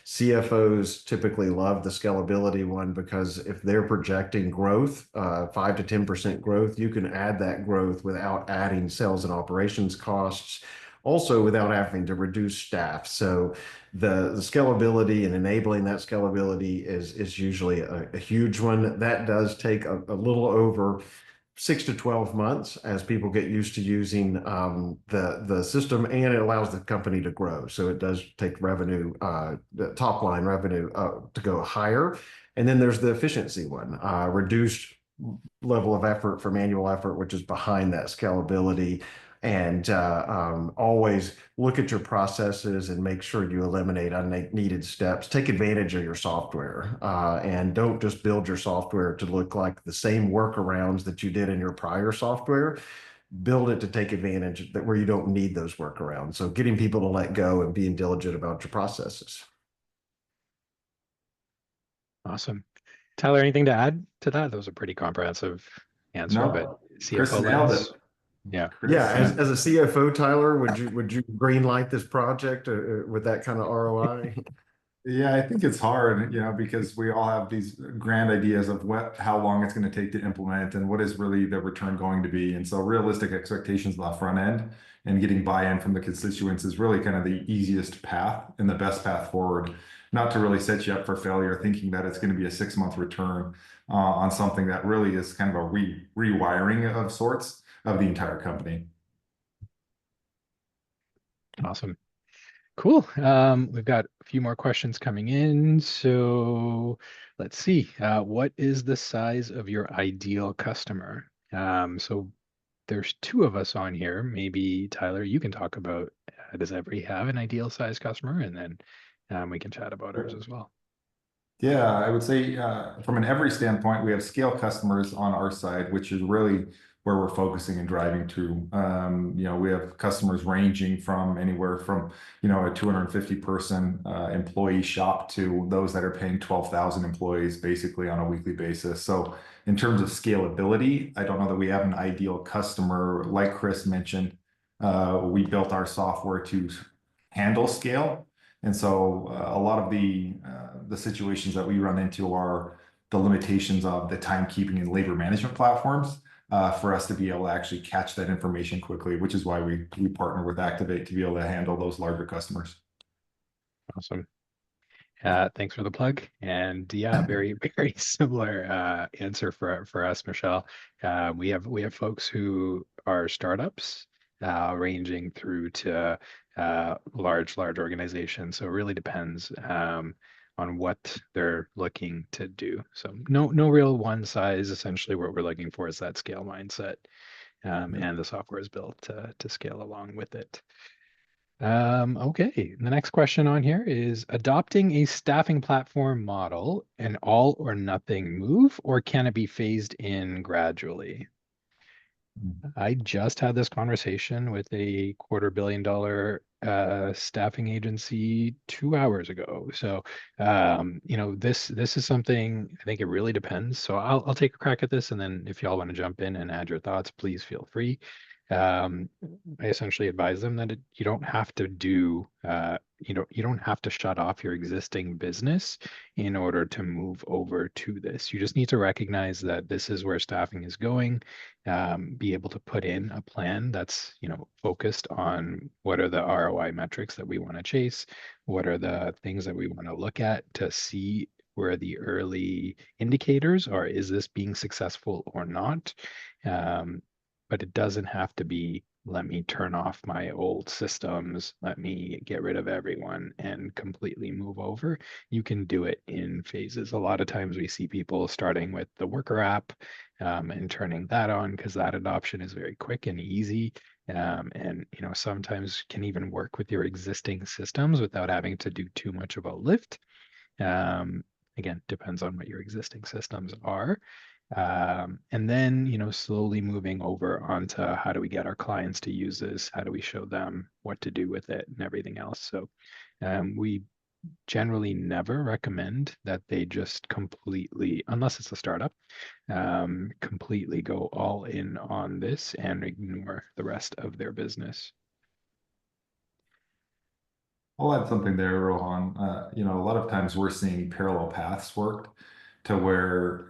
CFOs typically love the scalability one because if they're projecting growth, 5 to 10% growth, you can add that growth without adding sales and operations costs, also without having to reduce staff. So the scalability and enabling that scalability is usually a huge one. That does take a little over 6 to 12 months as people get used to using the system, and it allows the company to grow. So it does take revenue, the top line revenue to go higher. And then there's the efficiency one, reduced level of effort for manual effort, which is behind that scalability. And always look at your processes and make sure you eliminate unneeded steps. Take advantage of your software and don't just build your software to look like the same workarounds that you did in your prior software. Build it to take advantage that where you don't need those workarounds. So getting people to let go and being diligent about your processes. Awesome. Tyler, anything to add to that? That was a pretty comprehensive answer, but No, Chris CFO nailed lens. it. Yeah. Yeah, Chris, as a CFO, Tyler, would you green light this project with that kind of ROI? yeah, I think it's hard, because we all have these grand ideas of how long it's going to take to implement and what is really the return going to be. And so realistic expectations on the front end and getting buy-in from the constituents is really kind of the easiest path and the best path forward, not to really set you up for failure, thinking that it's going to be a 6-month return on something that really is kind of a rewiring of sorts of the entire company. Awesome. Cool. We've got a few more questions coming in. So let's see. What is the size of your ideal customer? So there's 2 of us on here. Maybe Tyler, you can talk about does Everee have an ideal size customer? And then we can chat about ours as well. Yeah, I would say from an Everee standpoint, we have scale customers on our side, which is really where we're focusing and driving to. We have customers ranging from anywhere from, a 250 person employee shop to those that are paying 12,000 employees basically on a weekly basis. So in terms of scalability, I don't know that we have an ideal customer. Like Chris mentioned, we built our software to handle scale. And so a lot of the situations that we run into are the limitations of the timekeeping and labor management platforms for us to be able to actually catch that information quickly, which is why we partner with Activate to be able to handle those larger customers. Awesome. Thanks for the plug. And yeah, very, very similar answer for us, Michelle. We have folks who are startups ranging through to large organizations. So it really depends on what they're looking to do. So no real one size. Essentially, what we're looking for is that scale mindset, and the software is built to scale along with it. Okay, the next question on here is adopting a staffing platform model an all or nothing move, or can it be phased in gradually? I just had this conversation with a $250 million staffing agency 2 hours ago. So, this is something I think it really depends. So I'll take a crack at this, and then if y'all want to jump in and add your thoughts, please feel free. I essentially advise them that you don't have to you don't have to shut off your existing business in order to move over to this. You just need to recognize that this is where staffing is going. Be able to put in a plan that's focused on what are the ROI metrics that we want to chase, what are the things that we want to look at to see where the early indicators are. Is this being successful or not? But it doesn't have to be, let me turn off my old systems, let me get rid of everyone and completely move over. You can do it in phases. A lot of times we see people starting with the worker app and turning that on because that adoption is very quick and easy. And sometimes can even work with your existing systems without having to do too much of a lift. Again, depends on what your existing systems are. And then, slowly moving over onto how do we get our clients to use this? How do we show them what to do with it and everything else? So we generally never recommend that they just completely, unless it's a startup, completely go all in on this and ignore the rest of their business. I'll add something there, Rohan. A lot of times we're seeing parallel paths worked to where,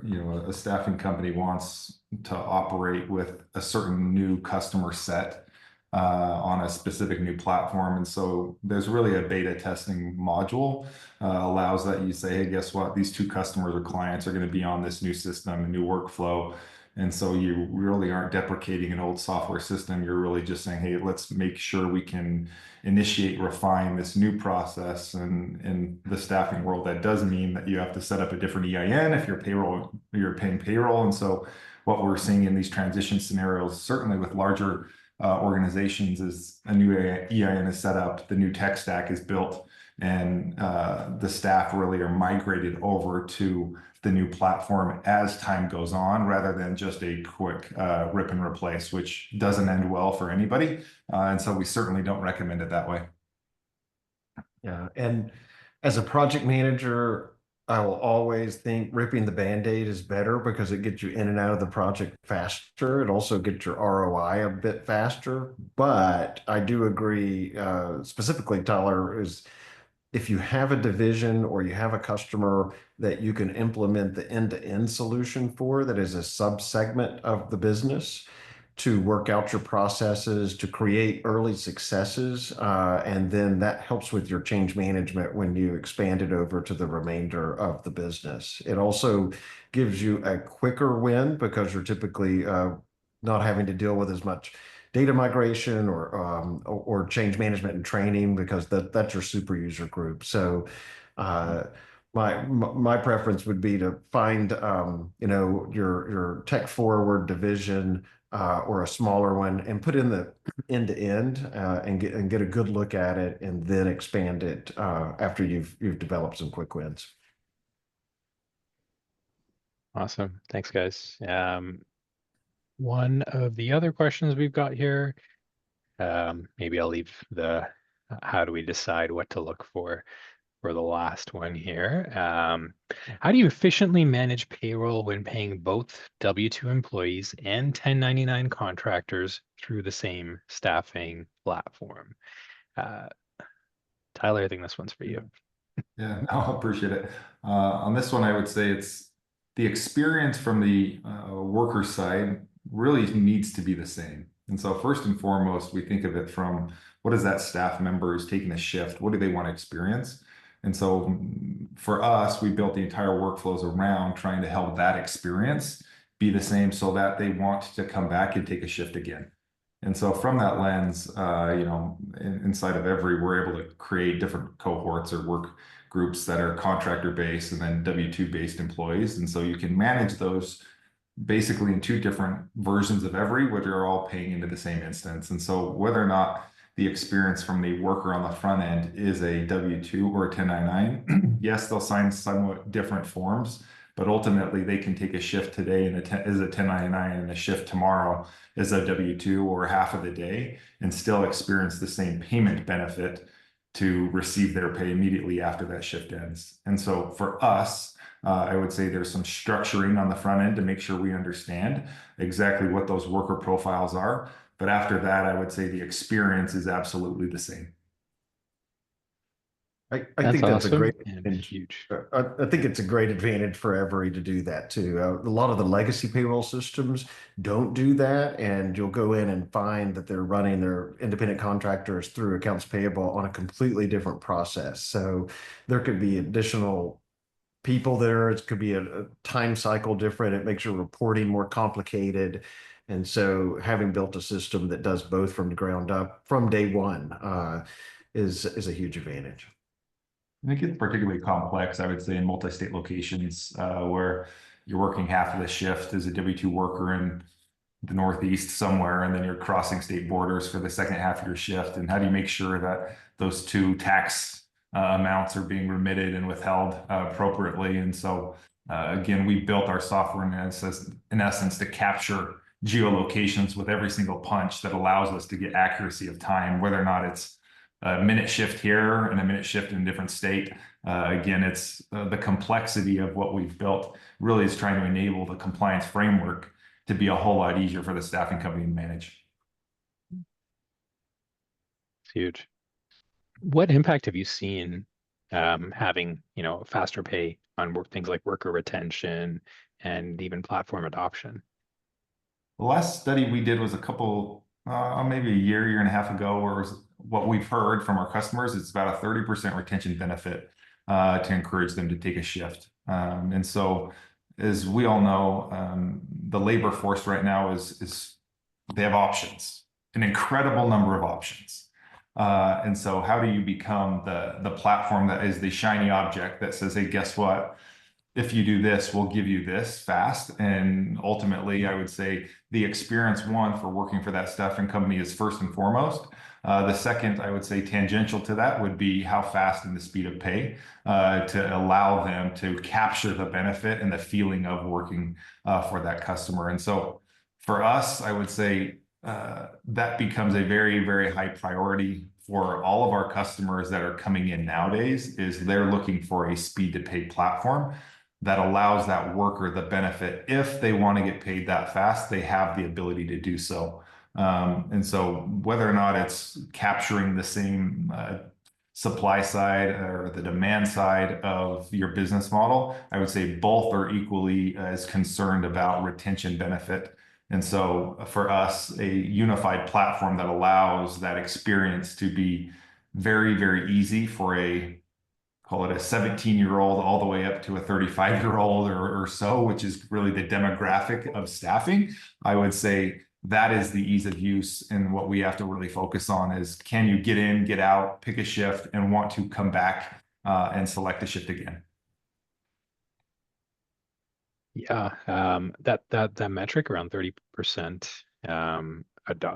a staffing company wants to operate with a certain new customer set on a specific new platform. And so there's really a beta testing module allows that you say, hey, guess what? These 2 customers or clients are going to be on this new system, a new workflow. And so you really aren't deprecating an old software system. You're really just saying, hey, let's make sure we can initiate, refine this new process. And in the staffing world, that does mean that you have to set up a different EIN if you're paying payroll. And so what we're seeing in these transition scenarios, certainly with larger organizations, is a new EIN is set up, the new tech stack is built, and the staff really are migrated over to the new platform as time goes on, rather than just a quick rip and replace, which doesn't end well for anybody. And so we certainly don't recommend it that way. Yeah, and as a project manager, I will always think ripping the Band-Aid is better because it gets you in and out of the project faster. It also gets your ROI a bit faster. But I do agree, specifically, Tyler, is if you have a division or you have a customer that you can implement the end-to-end solution for, that is a subsegment of the business, to work out your processes, to create early successes, and then that helps with your change management when you expand it over to the remainder of the business. It also gives you a quicker win because you're typically not having to deal with as much data migration or change management and training, because that's your super user group. So my preference would be to find your tech forward division or a smaller one, and put in the end to end and get a good look at it, and then expand it after you've developed some quick wins. Awesome. Thanks, guys. One of the other questions we've got here, maybe I'll leave the how do we decide what to look for the last one here. How do you efficiently manage payroll when paying both W-2 employees and 1099 contractors through the same staffing platform? Tyler, I think this one's for you. Yeah, no, I appreciate it. On this one, I would say it's the experience from the worker side really needs to be the same. And so first and foremost, we think of it from what is that staff member who's taking a shift? What do they want to experience? And so for us, we built the entire workflows around trying to help that experience be the same so that they want to come back and take a shift again. And so from that lens, inside of Everee, we're able to create different cohorts or work groups that are contractor based and then W-2 based employees. And so you can manage those basically in two different versions of Everee, where they're all paying into the same instance. And so whether or not the experience from the worker on the front end is a W-2 or a 1099, yes, they'll sign somewhat different forms, but ultimately they can take a shift today as a 1099 and a shift tomorrow as a W-2 or half of the day, and still experience the same payment benefit to receive their pay immediately after that shift ends. And so for us, I would say there's some structuring on the front end to make sure we understand exactly what those worker profiles are. But after that, I would say the experience is absolutely the same. I think that's awesome. a great And huge. I think it's a great advantage for Everee to do that too. A lot of the legacy payroll systems don't do that, and you'll go in and find that they're running their independent contractors through accounts payable on a completely different process. So there could be additional people there. It could be a time cycle different. It makes your reporting more complicated. And so having built a system that does both from the ground up from day one is a huge advantage. I think it's particularly complex, I would say, in multi-state locations where you're working half of the shift as a W-2 worker in the Northeast somewhere, and then you're crossing state borders for the second half of your shift. And how do you make sure that those two tax amounts are being remitted and withheld appropriately? And so, again, we built our software in essence to capture geolocations with every single punch that allows us to get accuracy of time, whether or not it's a minute shift here and a minute shift in a different state. Again, it's the complexity of what we've built really is trying to enable the compliance framework to be a whole lot easier for the staffing company to manage. It's huge. What impact have you seen having, faster pay on things like worker retention and even platform adoption? The last study we did was a couple, maybe a year and a half ago, where what we've heard from our customers, it's about a 30% retention benefit to encourage them to take a shift. And so, as we all know, the labor force right now is they have options, an incredible number of options. And so how do you become the platform that is the shiny object that says, hey, guess what? If you do this, we'll give you this fast. And ultimately, I would say the experience one for working for that staffing company is first and foremost. The second, I would say tangential to that would be how fast and the speed of pay to allow them to capture the benefit and the feeling of working for that customer. And so for us, I would say that becomes a very, very high priority for all of our customers that are coming in nowadays, is they're looking for a speed to pay platform that allows that worker the benefit. If they want to get paid that fast, they have the ability to do so. And so whether or not it's capturing the same supply side or the demand side of your business model, I would say both are equally as concerned about retention benefit. And so for us, a unified platform that allows that experience to be very, very easy for call it a 17-year-old all the way up to a 35-year-old or so, which is really the demographic of staffing. I would say that is the ease of use. And what we have to really focus on is, can you get in, get out, pick a shift, and want to come back and select a shift again? Yeah, that metric around 30%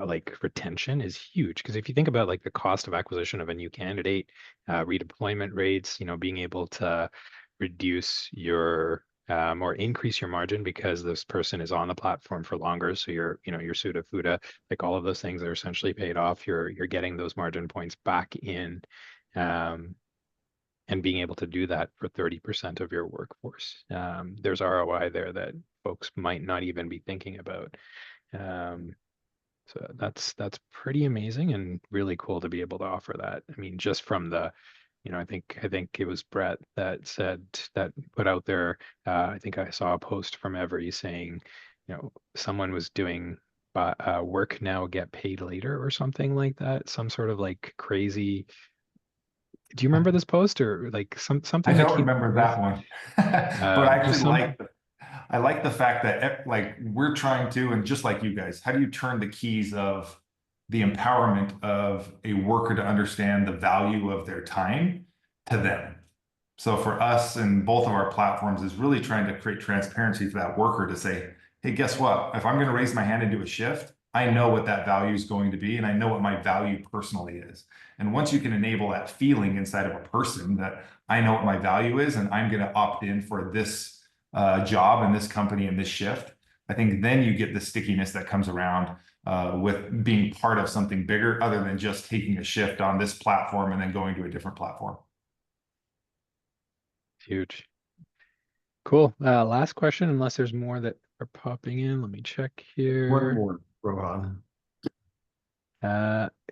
like retention is huge, because if you think about like the cost of acquisition of a new candidate, redeployment rates, being able to reduce your or increase your margin because this person is on the platform for longer, so your SUTA, FUTA, like all of those things are essentially paid off. You're getting those margin points back in. And being able to do that for 30% of your workforce. There's ROI there that folks might not even be thinking about. So that's pretty amazing and really cool to be able to offer that. I mean, just from the, I think it was Brett that put out there. I think I saw a post from Everee saying, someone was doing work now, get paid later or something like that. Some sort of like crazy. Do you remember this post, or like something I that don't came remember that one, but I actually like the fact that like we're trying to, and just like you guys, how do you turn the keys of the empowerment of a worker to understand the value of their time to them? So for us and both of our platforms is really trying to create transparency for that worker to say, hey, guess what? If I'm going to raise my hand and do a shift, I know what that value is going to be, and I know what my value personally is. And once you can enable that feeling inside of a person that I know what my value is, and I'm going to opt in for this job and this company and this shift, I think then you get the stickiness that comes around with being part of something bigger, other than just taking a shift on this platform and then going to a different platform. Huge. Cool. Last question, unless there's more that are popping in. Let me check here. One more, Rohan.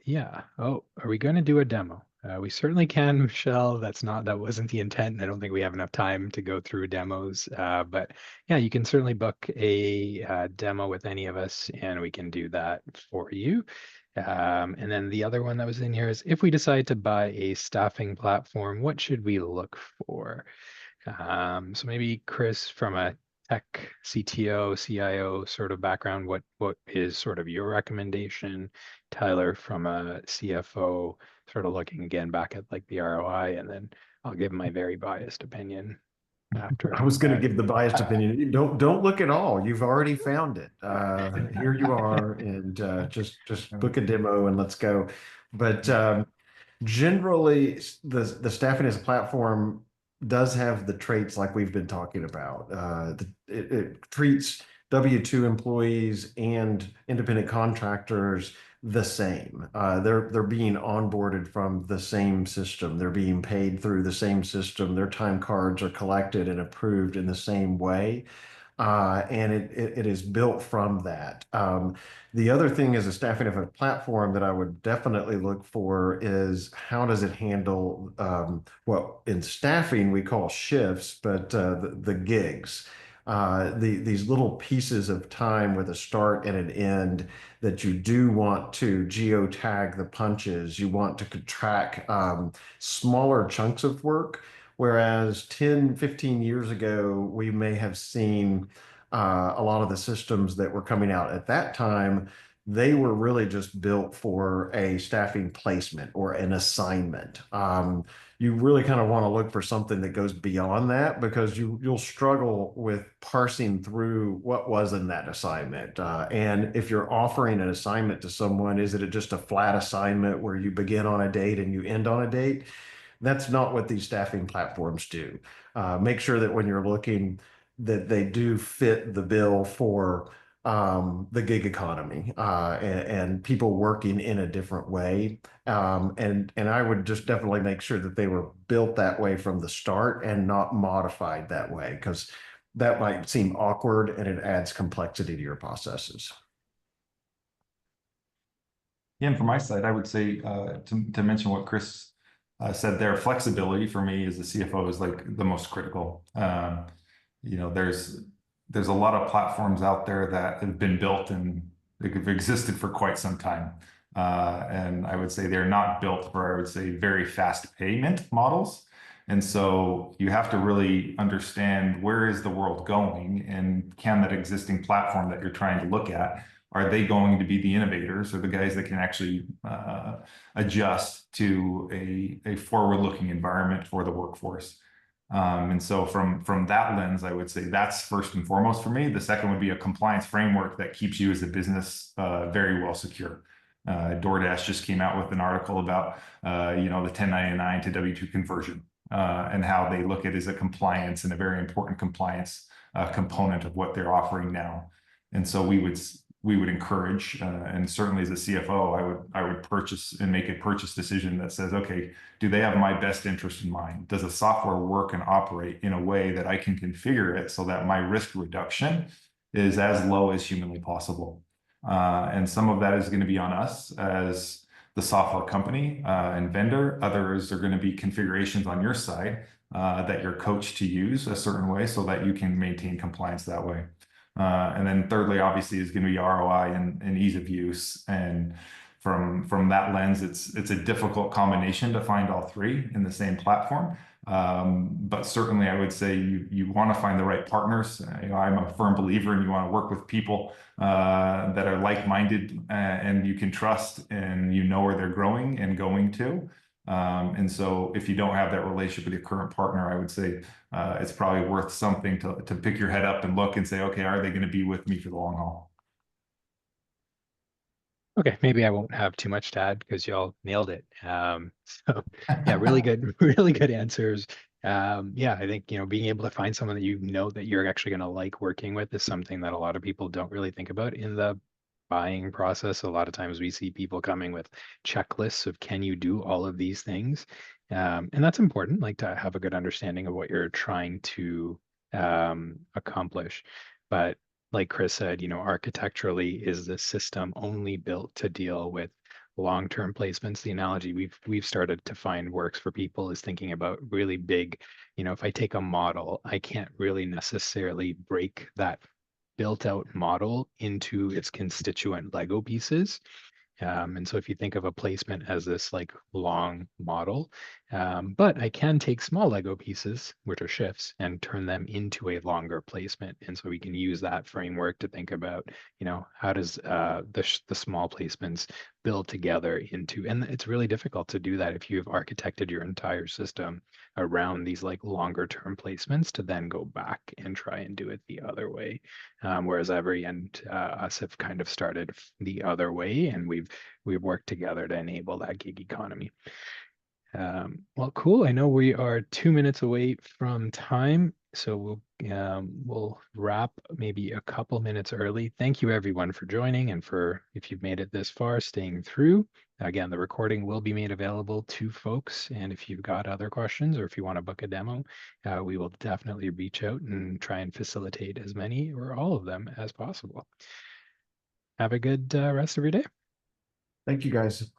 Yeah. Oh, are we going to do a demo? We certainly can, Michelle. That wasn't the intent. I don't think we have enough time to go through demos. But yeah, you can certainly book a demo with any of us, and we can do that for you. And then the other one that was in here is, if we decide to buy a staffing platform, what should we look for? So maybe Chris, from a tech CTO, CIO sort of background, what is sort of your recommendation? Tyler, from a CFO, sort of looking again back at like the ROI, and then I'll give my very biased opinion after. I was going to give the biased opinion. Don't look at all. You've already found it. Here you are, and just book a demo and let's go. But generally, the staffing as a platform does have the traits like we've been talking about. It treats W-2 employees and independent contractors the same. They're being onboarded from the same system. They're being paid through the same system. Their time cards are collected and approved in the same way. And it is built from that. The other thing is a staffing of a platform that I would definitely look for is, how does it handle what in staffing we call shifts, but the gigs. These little pieces of time with a start and an end that you do want to geotag the punches. You want to track smaller chunks of work. Whereas 10, 15 years ago, we may have seen A lot of the systems that were coming out at that time, they were really just built for a staffing placement or an assignment. You really kind of want to look for something that goes beyond that, because you'll struggle with parsing through what was in that assignment. And if you're offering an assignment to someone, is it just a flat assignment where you begin on a date and you end on a date? That's not what these staffing platforms do. Make sure that when you're looking, that they do fit the bill for the gig economy, and people working in a different way. And I would just definitely make sure that they were built that way from the start and not modified that way, because that might seem awkward and it adds complexity to your processes. Yeah, and from my side, I would say to mention what Chris said there, flexibility for me as the CFO is like the most critical. You know, there's a lot of platforms out there that have been built and they've existed for quite some time. And I would say they're not built for, I would say, very fast payment models. And so you have to really understand, where is the world going, and can that existing platform that you're trying to look at, are they going to be the innovators or the guys that can actually adjust to a forward-looking environment for the workforce? And so from that lens, I would say that's first and foremost for me. The second would be a compliance framework that keeps you as a business very well secure. DoorDash just came out with an article about you know, the 1099 to W-2 conversion, and how they look at it as a compliance and a very important compliance component of what they're offering now. And so we would encourage, and certainly as a CFO, I would purchase and make a purchase decision that says, okay, do they have my best interest in mind? Does the software work and operate in a way that I can configure it so that my risk reduction is as low as humanly possible? And some of that is going to be on us as the software company and vendor. Others are going to be configurations on your side that you're coached to use a certain way so that you can maintain compliance that way. And then thirdly, obviously, is going to be ROI and ease of use. And from that lens, it's a difficult combination to find all three in the same platform. But certainly, I would say you want to find the right partners. You know, I'm a firm believer, and you want to work with people that are like-minded and you can trust, and you know where they're growing and going to. And so if you don't have that relationship with your current partner, I would say it's probably worth something to pick your head up and look and say, okay, are they going to be with me for the long haul? Okay, maybe I won't have too much to add because y'all nailed it. So yeah, really good, really good answers. Yeah, I think, you know, being able to find someone that you know that you're actually going to like working with is something that a lot of people don't really think about in the buying process. A lot of times we see people coming with checklists of, can you do all of these things? And that's important, like to have a good understanding of what you're trying to accomplish. But like Chris said, you know, architecturally, is the system only built to deal with long-term placements? The analogy we've started to find works for people is thinking about really big, you know, if I take a model, I can't really necessarily break that built out model into its constituent Lego pieces. And so if you think of a placement as this like long model, but I can take small Lego pieces, which are shifts, and turn them into a longer placement. And so we can use that framework to think about, you know, how does the small placements build together into, and it's really difficult to do that if you've architected your entire system around these like longer term placements to then go back and try and do it the other way. Whereas Everee and us have kind of started the other way, and we've worked together to enable that gig economy. Well, cool. I know we are 2 minutes away from time, so we'll wrap maybe a couple minutes early. Thank you everyone for joining, and for, if you've made it this far, staying through. Again, the recording will be made available to folks, and if you've got other questions or if you want to book a demo, we will definitely reach out and try and facilitate as many or all of them as possible. Have a good rest of your day. Thank you, guys.